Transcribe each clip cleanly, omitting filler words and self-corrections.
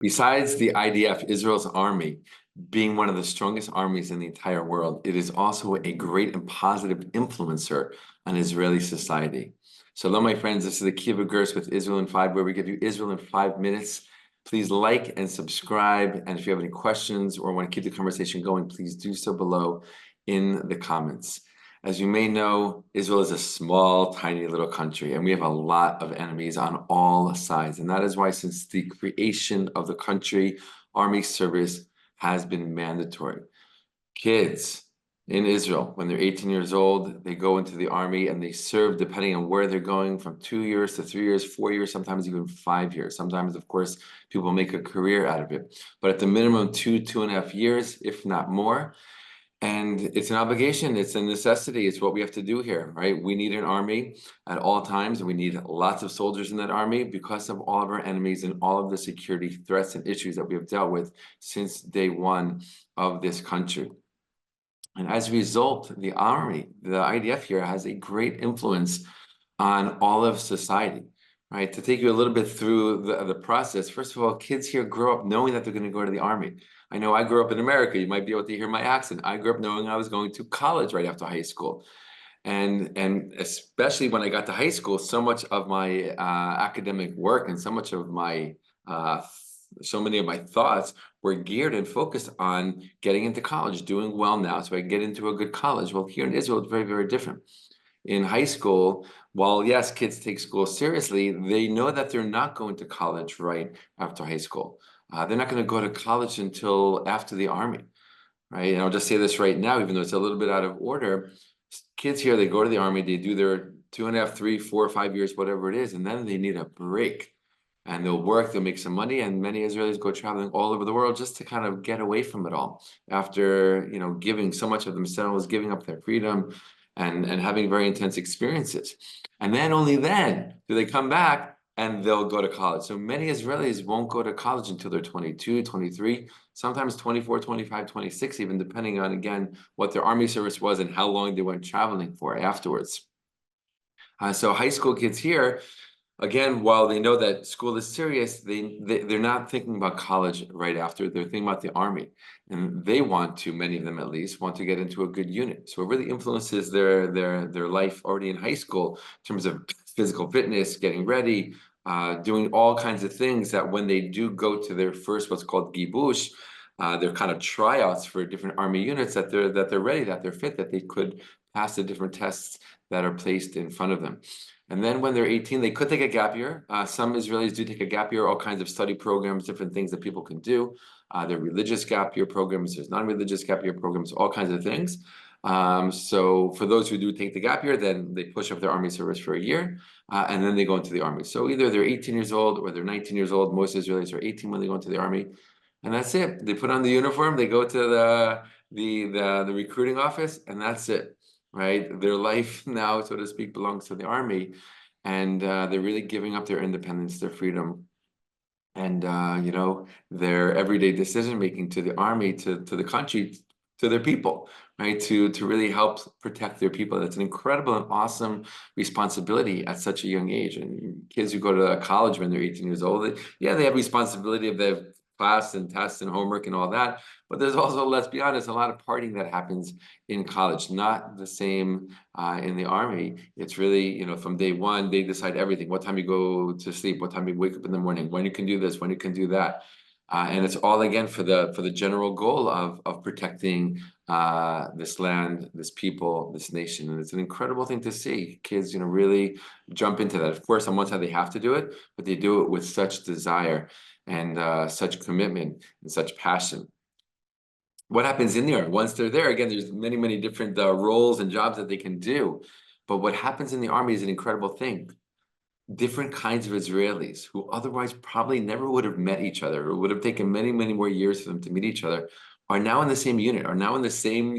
Besides the IDF, Israel's army, being one of the strongest armies in the entire world, it is also a great and positive influencer on Israeli society. Shalom, my friends. This is the Kiva Gers with Israel in 5, where we give you Israel in 5 minutes. Please like and subscribe. And if you have any questions or want to keep the conversation going, please do so below in the comments. As you may know, Israel is a small, tiny little country, and we have a lot of enemies on all sides. And that is why, since the creation of the country, army service has been mandatory. Kids in Israel, when they're 18 years old, they go into the army and they serve, depending on where they're going, from 2 years to 3 years, 4 years, sometimes even 5 years. Sometimes, of course, people make a career out of it. But at the minimum, 2.5 years, if not more. And it's an obligation, it's a necessity, it's what we have to do here, right? We need an army at all times, and we need lots of soldiers in that army because of all of our enemies and all of the security threats and issues that we have dealt with since day one of this country. And as a result, the army, the IDF here, has a great influence on all of society, right? To take you a little bit through the process, first of all, kids here grow up knowing that they're going to go to the army. I know I grew up in America. You might be able to hear my accent. I grew up knowing I was going to college right after high school. And especially when I got to high school, so much of my academic work and so much of my so many of my thoughts were geared and focused on getting into college, doing well now so I can get into a good college. Well, here in Israel, it's very, very different. In high school, while yes, kids take school seriously, they know that they're not going to college right after high school. They're not going to go to college until after the army, right? And I'll just say this right now, even though it's a little bit out of order. Kids here, they go to the army, they do their 2.5, 3, 4, 5 years, whatever it is, and then they need a break. And they'll work, they'll make some money, and many Israelis go traveling all over the world just to kind of get away from it all after, giving so much of themselves, giving up their freedom, and having very intense experiences. And then only then do they come back and they'll go to college. So many Israelis won't go to college until they're 22, 23, sometimes 24, 25, 26, even depending on, again, what their army service was and how long they went traveling for afterwards. So high school kids here, again, while they know that school is serious, they're not thinking about college right after. They're thinking about the army, and they want to, many of them at least, want to get into a good unit. So it really influences their life already in high school in terms of physical fitness, getting ready, doing all kinds of things that when they do go to their first what's called gibush, their kind of tryouts for different army units, that they're ready, that they're fit, that they could pass the different tests that are placed in front of them. And then when they're 18, they could take a gap year. Some Israelis do take a gap year, all kinds of study programs, different things that people can do. There are religious gap year programs, there's non-religious gap year programs, all kinds of things. So for those who do take the gap year, then they push up their army service for a year, and then they go into the army. So either they're 18 years old or they're 19 years old. Most Israelis are 18 when they go into the army. And that's it. They put on the uniform, they go to the recruiting office, and that's it. Right? Their life now, so to speak, belongs to the army, and they're really giving up their independence, their freedom, and their everyday decision making to the army, to the country, to their people, right? To really help protect their people. That's an incredible and awesome responsibility at such a young age. And kids who go to college when they're 18 years old, they have responsibility of their class and tests and homework and all that. But there's also, let's be honest, a lot of partying that happens in college. Not the same in the army. It's really, from day one, they decide everything. What time you go to sleep, what time you wake up in the morning, when you can do this, when you can do that. And it's all, again, for the general goal of protecting this land, this people, this nation. And it's an incredible thing to see kids, really jump into that. Of course, on one side, they have to do it, but they do it with such desire and such commitment and such passion. What happens in there? Once they're there, again, there's many, many different roles and jobs that they can do. But what happens in the army is an incredible thing. Different kinds of Israelis who otherwise probably never would have met each other, or would have taken many, many more years for them to meet each other, are now in the same unit, are now in the same,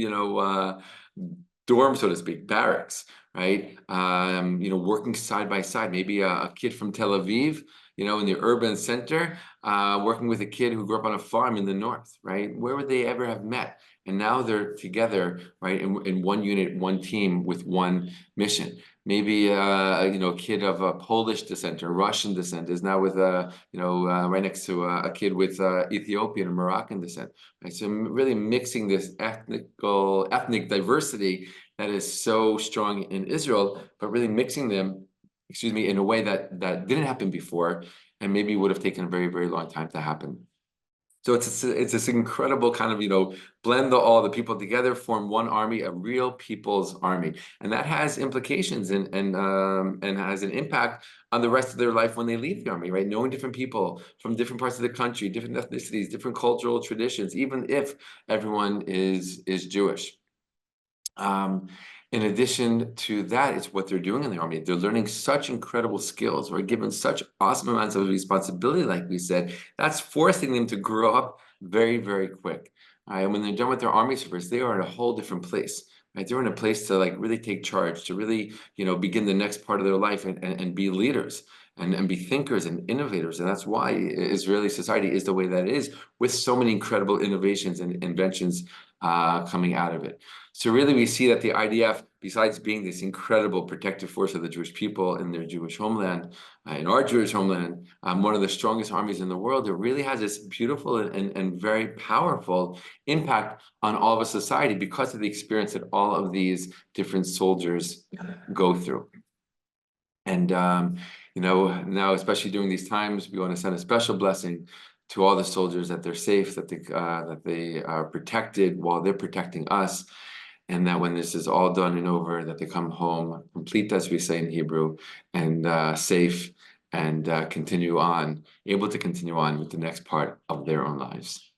dorm, so to speak, barracks, right? Working side by side. Maybe a kid from Tel Aviv in the urban center, working with a kid who grew up on a farm in the north, right? Where would they ever have met? And now they're together, right, in one unit, one team with one mission. Maybe a kid of a Polish descent or Russian descent is now with right next to a kid with Ethiopian or Moroccan descent. Right? So really mixing this ethnic diversity that is so strong in Israel, but really mixing them, excuse me, in a way that didn't happen before, and maybe would have taken a very, very long time to happen. So it's this incredible kind of, blend all the people together, form one army, a real people's army. And that has implications and has an impact on the rest of their life when they leave the army, right? Knowing different people from different parts of the country, different ethnicities, different cultural traditions, even if everyone is Jewish. In addition to that, it's what they're doing in the army. They're learning such incredible skills. We're given such awesome amounts of responsibility, like we said. That's forcing them to grow up very, very quick. And when they're done with their army service, they are in a whole different place. Right? They're in a place to really take charge, to really, begin the next part of their life and be leaders and be thinkers and innovators. And that's why Israeli society is the way that it is, with so many incredible innovations and inventions coming out of it. So really, we see that the IDF, besides being this incredible protective force of the Jewish people in their Jewish homeland, in our Jewish homeland, one of the strongest armies in the world, it really has this beautiful and very powerful impact on all of a society because of the experience that all of these different soldiers go through. And now, especially during these times, we want to send a special blessing to all the soldiers, that they're safe, that they are protected while they're protecting us, and that when this is all done and over, that they come home complete, as we say in Hebrew, and safe, and able to continue on with the next part of their own lives.